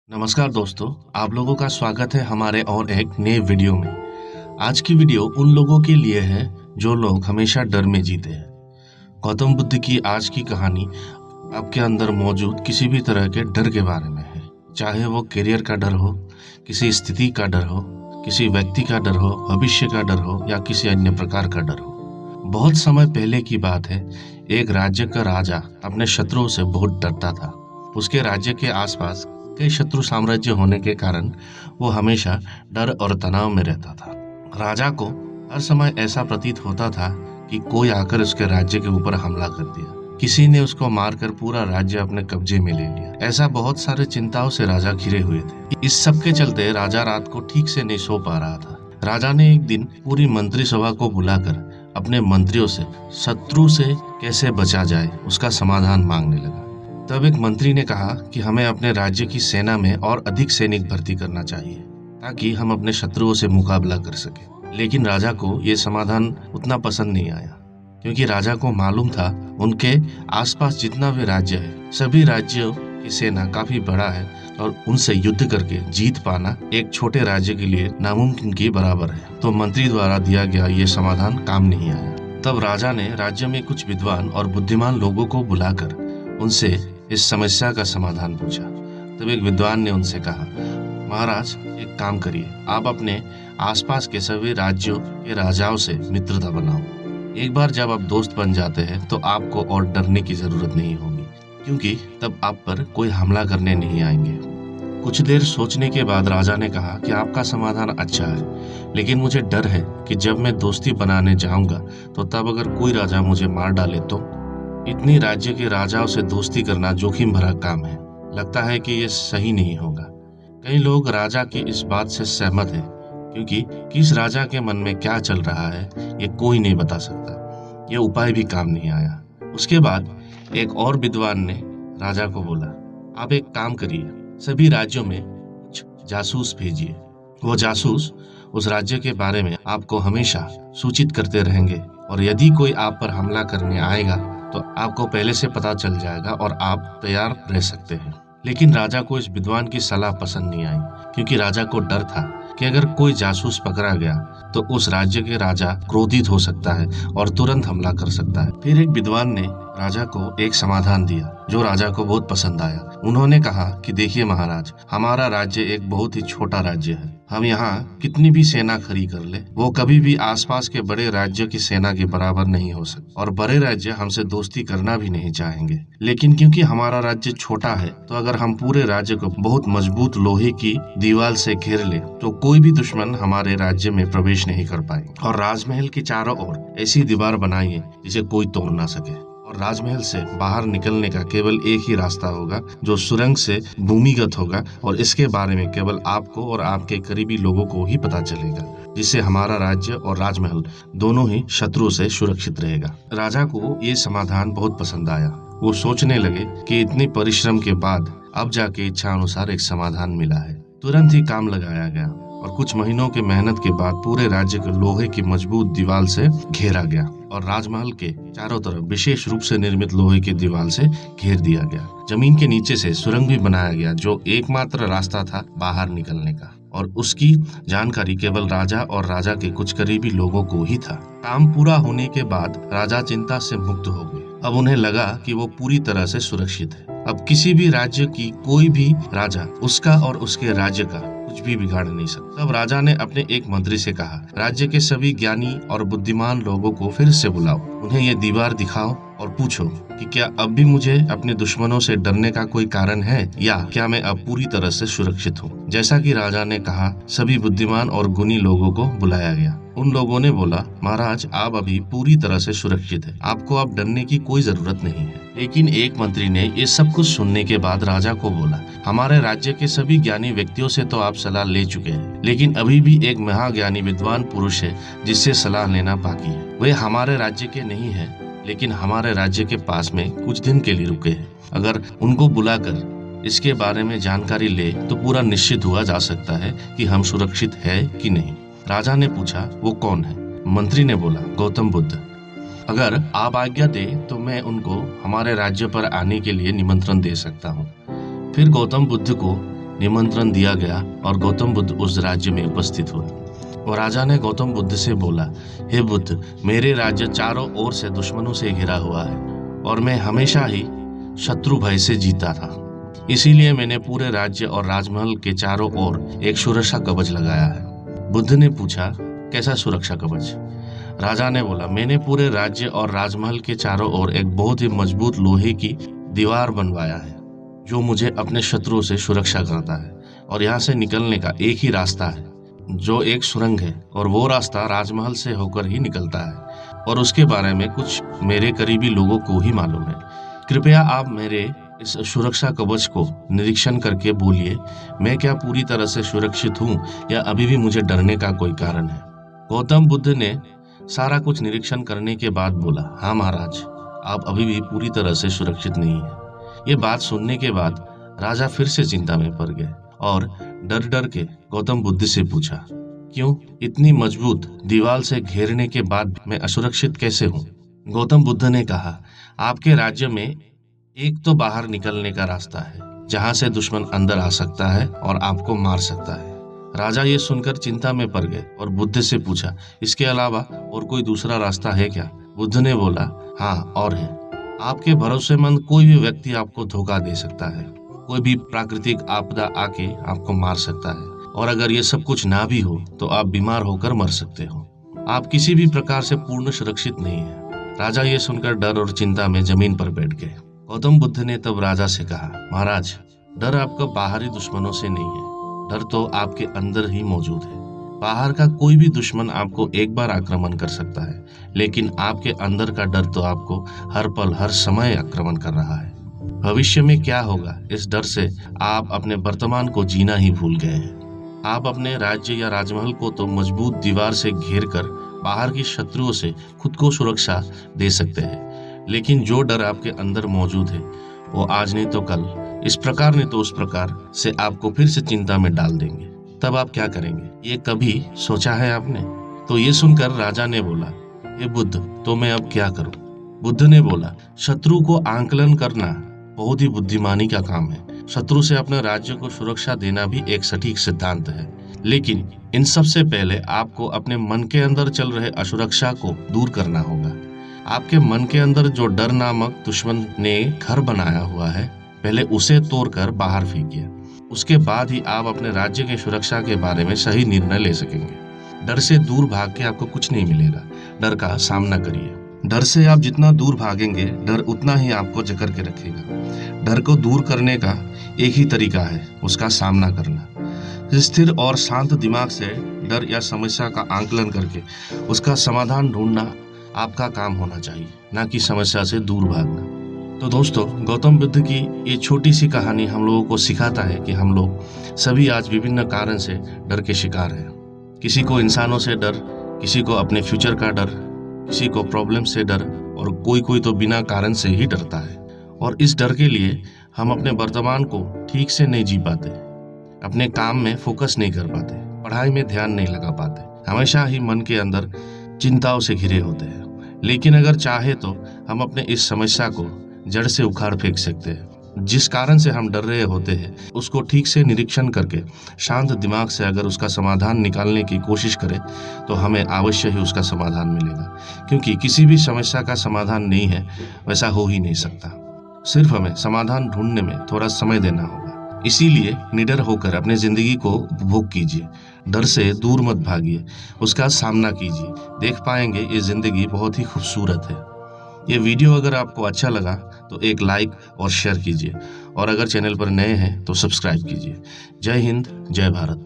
नमस्कार दोस्तों, आप लोगों का स्वागत है हमारे और एक नए वीडियो में। आज की वीडियो उन लोगों के लिए है जो लोग हमेशा डर में जीते हैं। गौतम बुद्ध की आज की कहानी आपके अंदर मौजूद किसी भी तरह के डर के बारे में है, चाहे वो करियर का डर हो, किसी स्थिति का डर हो, किसी व्यक्ति का डर हो, भविष्य का डर हो या किसी अन्य प्रकार का डर हो। बहुत समय पहले की बात है, एक राज्य का राजा अपने शत्रुओं से बहुत डरता था। उसके राज्य के आसपास कई शत्रु साम्राज्य होने के कारण वो हमेशा डर और तनाव में रहता था। राजा को हर समय ऐसा प्रतीत होता था कि कोई आकर उसके राज्य के ऊपर हमला कर दिया, किसी ने उसको मारकर पूरा राज्य अपने कब्जे में ले लिया। ऐसा बहुत सारे चिंताओं से राजा घिरे हुए थे। इस सब के चलते राजा रात को ठीक से नहीं सो पा रहा था। राजा ने एक दिन पूरी मंत्रिसभा को बुलाकर अपने मंत्रियों से शत्रु से कैसे बचा जाए उसका समाधान मांगने लगा। तब एक मंत्री ने कहा कि हमें अपने राज्य की सेना में और अधिक सैनिक भर्ती करना चाहिए ताकि हम अपने शत्रुओं से मुकाबला कर सके। लेकिन राजा को यह समाधान उतना पसंद नहीं आया, क्योंकि राजा को मालूम था उनके आसपास जितना भी राज्य है, सभी राज्यों की सेना काफी बड़ा है और उनसे युद्ध करके जीत पाना एक छोटे राज्य के लिए नामुमकिन के बराबर है। तो मंत्री द्वारा दिया गया ये समाधान काम नहीं आया। तब राजा ने राज्य में कुछ विद्वान और बुद्धिमान लोगों को बुलाकर उनसे इस समस्या का समाधान पूछा। तब एक विद्वान ने उनसे कहा, महाराज एक काम करिए, आप अपने आसपास के सभी राज्यों के राजाओं से मित्रता बनाओ। एक बार जब आप दोस्त बन जाते हैं तो आपको और डरने की जरूरत नहीं होगी, क्योंकि तब आप पर कोई हमला करने नहीं आएंगे। कुछ देर सोचने के बाद राजा ने कहा कि आपका समाधान अच्छा है, लेकिन मुझे डर है कि जब मैं दोस्ती बनाने जाऊंगा तो तब अगर कोई राजा मुझे मार डाले तो। इतनी राज्य के राजाओं से दोस्ती करना जोखिम भरा काम है। लगता है कि यह सही नहीं होगा। कई लोग राजा की इस बात से सहमत हैं, क्योंकि किस राजा के मन में क्या चल रहा है ये कोई नहीं बता सकता। यह उपाय भी काम नहीं आया। उसके बाद एक और विद्वान ने राजा को बोला, आप एक काम करिए, सभी राज्यों में कुछ जासूस भेजिए। वो जासूस उस राज्य के बारे में आपको हमेशा सूचित करते रहेंगे और यदि कोई आप पर हमला करने आएगा तो आपको पहले से पता चल जाएगा और आप तैयार रह सकते हैं। लेकिन राजा को इस विद्वान की सलाह पसंद नहीं आई, क्योंकि राजा को डर था कि अगर कोई जासूस पकड़ा गया तो उस राज्य के राजा क्रोधित हो सकता है और तुरंत हमला कर सकता है। फिर एक विद्वान ने राजा को एक समाधान दिया जो राजा को बहुत पसंद आया। उन्होंने कहा कि देखिए महाराज, हमारा राज्य एक बहुत ही छोटा राज्य है। हम यहाँ कितनी भी सेना खड़ी कर ले, वो कभी भी आसपास के बड़े राज्यों की सेना के बराबर नहीं हो सकती, और बड़े राज्य हमसे दोस्ती करना भी नहीं चाहेंगे। लेकिन क्योंकि हमारा राज्य छोटा है, तो अगर हम पूरे राज्य को बहुत मजबूत लोहे की दीवार से घेर ले तो कोई भी दुश्मन हमारे राज्य में प्रवेश नहीं कर पाएंगे। और राजमहल के चारों ओर ऐसी दीवार बनाइए जिसे कोई तोड़ ना सके, और राजमहल से बाहर निकलने का केवल एक ही रास्ता होगा जो सुरंग से भूमिगत होगा, और इसके बारे में केवल आपको और आपके करीबी लोगों को ही पता चलेगा, जिससे हमारा राज्य और राजमहल दोनों ही शत्रु से सुरक्षित रहेगा। राजा को ये समाधान बहुत पसंद आया। वो सोचने लगे कि इतनी परिश्रम के बाद अब जाके इच्छा अनुसार एक समाधान मिला है। तुरंत ही काम लगाया गया और कुछ महीनों के मेहनत के बाद पूरे राज्य को लोहे की मजबूत दीवार से घेरा गया और राजमहल के चारों तरफ विशेष रूप से निर्मित लोहे की दीवार से घेर दिया गया। जमीन के नीचे से सुरंग भी बनाया गया जो एकमात्र रास्ता था बाहर निकलने का, और उसकी जानकारी केवल राजा और राजा के कुछ करीबी लोगों को ही था। काम पूरा होने के बाद राजा चिंता से मुक्त हो गए। अब उन्हें लगा कि वो पूरी तरह से सुरक्षित है। अब किसी भी राज्य की कोई भी राजा उसका और उसके राज्य का कुछ भी बिगाड़ नहीं सकता। तब राजा ने अपने एक मंत्री से कहा, राज्य के सभी ज्ञानी और बुद्धिमान लोगों को फिर से बुलाओ, उन्हें ये दीवार दिखाओ और पूछो कि क्या अब भी मुझे अपने दुश्मनों से डरने का कोई कारण है, या क्या मैं अब पूरी तरह से सुरक्षित हूँ। जैसा कि राजा ने कहा, सभी बुद्धिमान और गुणी लोगों को बुलाया गया। उन लोगों ने बोला, महाराज आप अभी पूरी तरह से सुरक्षित है, आपको अब डरने की कोई जरूरत नहीं है। लेकिन एक मंत्री ने ये सब कुछ सुनने के बाद राजा को बोला, हमारे राज्य के सभी ज्ञानी व्यक्तियों से तो आप सलाह ले चुके हैं, लेकिन अभी भी एक महाज्ञानी विद्वान पुरुष है जिससे सलाह लेना बाकी है। वे हमारे राज्य के नहीं है, लेकिन हमारे राज्य के पास में कुछ दिन के लिए रुके हैं। अगर उनको बुलाकर इसके बारे में जानकारी ले तो पूरा निश्चित हुआ जा सकता है कि हम सुरक्षित है कि नहीं। राजा ने पूछा, वो कौन है? मंत्री ने बोला, गौतम बुद्ध। अगर आप आज्ञा दे तो मैं उनको हमारे राज्य पर आने के लिए निमंत्रण दे सकता हूँ। फिर गौतम बुद्ध को निमंत्रण दिया गया और गौतम बुद्ध उस राज्य में उपस्थित हुए। और राजा ने गौतम बुद्ध से बोला, हे बुद्ध, मेरे राज्य चारों ओर से दुश्मनों से घिरा हुआ है और मैं हमेशा ही शत्रु भय से जीता था। इसीलिए मैंने पूरे राज्य और राजमहल के चारों ओर एक सुरक्षा कवच लगाया है। बुद्ध ने पूछा, कैसा सुरक्षा कवच? राजा ने बोला, मैंने पूरे राज्य और राजमहल के चारों ओर एक बहुत ही मजबूत लोहे की दीवार बनवाया है जो मुझे अपने शत्रुओं से सुरक्षा करता है। और यहाँ से निकलने का एक ही रास्ता है जो एक सुरंग है और वो रास्ता राजमहल से होकर ही निकलता है और उसके बारे में कुछ मेरे करीबी लोगों को ही मालूम है। कृपया आप मेरे इस सुरक्षा कवच को निरीक्षण करके बोलिए, मैं क्या पूरी तरह से सुरक्षित हूँ या अभी भी मुझे डरने का कोई कारण है? गौतम बुद्ध ने सारा कुछ निरीक्षण करने के बाद बोला, हाँ महाराज, आप अभी भी पूरी तरह से सुरक्षित नहीं है। ये बात सुनने के बाद राजा फिर से चिंता में पड़ गए और डर डर के गौतम बुद्ध से पूछा, क्यों इतनी मजबूत दीवार से घेरने के बाद मैं असुरक्षित कैसे हूँ? गौतम बुद्ध ने कहा, आपके राज्य में एक तो बाहर निकलने का रास्ता है जहाँ से दुश्मन अंदर आ सकता है और आपको मार सकता है। राजा ये सुनकर चिंता में पड़ गए और बुद्ध से पूछा, इसके अलावा और कोई दूसरा रास्ता है क्या? बुद्ध ने बोला, हाँ और है। आपके भरोसेमंद कोई भी व्यक्ति आपको धोखा दे सकता है, कोई भी प्राकृतिक आपदा आके आपको मार सकता है और अगर ये सब कुछ ना भी हो तो आप बीमार होकर मर सकते हो। आप किसी भी प्रकार से पूर्ण सुरक्षित नहीं है। राजा ये सुनकर डर और चिंता में जमीन पर बैठ गए। गौतम बुद्ध ने तब राजा से कहा, महाराज, डर आपका बाहरी दुश्मनों से नहीं है, डर तो आपके अंदर ही मौजूद है। बाहर का कोई भी दुश्मन आपको एक बार आक्रमण कर सकता है, लेकिन आपके अंदर का डर तो आपको हर पल हर समय आक्रमण कर रहा है। भविष्य में क्या होगा, इस डर से आप अपने वर्तमान को जीना ही भूल गए हैं। आप अपने राज्य या राजमहल को तो मजबूत दीवार से घेर कर बाहर की शत्रुओं से खुद को सुरक्षा दे सकते हैं, लेकिन जो डर आपके अंदर मौजूद है वो आज नहीं तो कल, इस प्रकार नहीं तो उस प्रकार से आपको फिर से चिंता में डाल देंगे। तब आप क्या करेंगे, ये कभी सोचा है आपने? तो ये सुनकर राजा ने बोला, हे बुद्ध, तो मैं अब क्या करूं? बुद्ध ने बोला, शत्रु को आंकलन करना बहुत ही बुद्धिमानी का काम है। शत्रु से अपने राज्य को सुरक्षा देना भी एक सटीक सिद्धांत है, लेकिन इन सब से पहले आपको अपने मन के अंदर चल रहे असुरक्षा को दूर करना होगा। आपके मन के अंदर जो डर नामक दुश्मन ने घर बनाया हुआ है, पहले उसे तोड़कर बाहर फेंकिए। उसके बाद ही आप अपने राज्य की सुरक्षा के बारे में सही निर्णय ले सकेंगे। डर से दूर भाग के आपको कुछ नहीं मिलेगा, डर का सामना करिए। डर से आप जितना दूर भागेंगे, डर उतना ही आपको जकड़ के रखेगा। डर को दूर करने का एक ही तरीका है, उसका सामना करना। स्थिर और शांत दिमाग से डर या समस्या का आंकलन करके उसका समाधान ढूंढना आपका काम होना चाहिए, ना कि समस्या से दूर भागना। तो दोस्तों, गौतम बुद्ध की ये छोटी सी कहानी हम लोगों को सिखाता है कि हम लोग सभी आज विभिन्न कारण से डर के शिकार हैं। किसी को इंसानों से डर, किसी को अपने फ्यूचर का डर, किसी को प्रॉब्लम से डर और कोई तो बिना कारण से ही डरता है। और इस डर के लिए हम अपने वर्तमान को ठीक से नहीं जी पाते, अपने काम में फोकस नहीं कर पाते, पढ़ाई में ध्यान नहीं लगा पाते, हमेशा ही मन के अंदर चिंताओं से घिरे होते हैं। लेकिन अगर चाहे तो हम अपने इस समस्या को जड़ से उखाड़ फेंक सकते हैं। जिस कारण से हम डर रहे होते हैं उसको ठीक से निरीक्षण करके शांत दिमाग से अगर उसका समाधान निकालने की कोशिश करें तो हमें अवश्य ही उसका समाधान मिलेगा, क्योंकि किसी भी समस्या का समाधान नहीं है वैसा हो ही नहीं सकता। सिर्फ हमें समाधान ढूंढने में थोड़ा समय देना होगा। इसीलिए निडर होकर अपने जिंदगी को उपभोग कीजिए, डर से दूर मत भागिए, उसका सामना कीजिए। देख पाएंगे ये जिंदगी बहुत ही खूबसूरत है। ये वीडियो अगर आपको अच्छा लगा तो एक लाइक और शेयर कीजिए, और अगर चैनल पर नए हैं तो सब्सक्राइब कीजिए। जय हिंद, जय भारत।